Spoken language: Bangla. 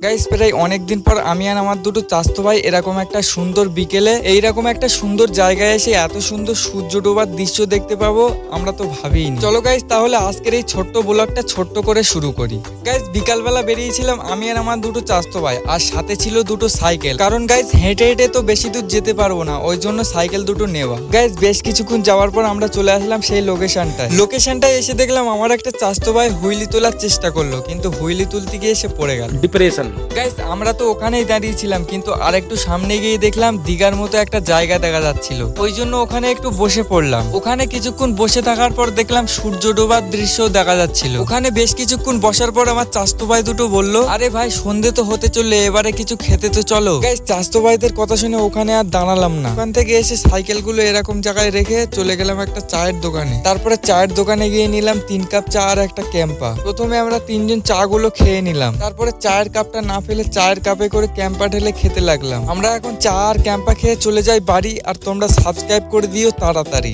গাইস প্রায় অনেকদিন পর আমি আর আমার দুটো চাস্তো ভাই এরকম একটা সুন্দর বিকেলে এইরকম একটা সুন্দর জায়গায় এসে এত সুন্দর সূর্য ডোবার দৃশ্য দেখতে পাবো আমরা তো ভাবিনি। চলো গাইস তাহলে আজকের এই ছোট্ট ব্লগটা ছোট্ট করে শুরু করি। গাইস বিকালবেলা বেরিয়েছিলাম আমি আর আমার দুটো চাস্তো ভাই, আর সাথে ছিল দুটো সাইকেল। কারণ গাইস হেঁটে হেঁটে তো বেশি দূর যেতে পারবো না, ওই জন্য সাইকেল দুটো নেওয়া। গাইস বেশ কিছুক্ষণ যাওয়ার পর আমরা চলে আসলাম সেই লোকেশনটায় এসে দেখলাম আমার একটা চাস্তো ভাই হুইলি তোলার চেষ্টা করলো, কিন্তু হুইলি তুলতে গিয়ে সে পড়ে গেল। ডিপ্রেশন। গাইস আমরা তো ওখানেই দাঁড়িয়েছিলাম, কিন্তু আর একটু সামনে গিয়ে দেখলাম দিঘার মতো একটা জায়গা দেখা যাচ্ছিল, ওই জন্য ওখানে একটু বসে পড়লাম। ওখানে কিছুক্ষণ বসে থাকার পর দেখলাম সূর্য ডোবার দৃশ্য দেখা যাচ্ছিল। ওখানে বেশ কিছুক্ষণ বসার পর আমার চাস্তো ভাই দুটো বললো, আরে ভাই সন্ধে তো হতে চললে, এবারে কিছু খেতে তো চলো। গাইস চাস্তো ভাইদের কথা শুনে ওখানে আর দাঁড়ালাম না, ওখান থেকে এসে সাইকেলগুলো এরকম জায়গায় রেখে চলে গেলাম একটা চায়ের দোকানে। তারপরে চায়ের দোকানে গিয়ে নিলাম 3 কাপ চা আর একটা ক্যাম্পা। প্রথমে আমরা 3 জন চা গুলো খেয়ে নিলাম, তারপরে চায়ের কাপটা না ফেলে চায়ের কাপে করে ক্যাম্পা ঢেলে খেতে লাগলাম। আমরা এখন চা আর ক্যাম্পা খেয়ে চলে যাই বাড়ি, আর তোমরা সাবস্ক্রাইব করে দিও তাড়াতাড়ি।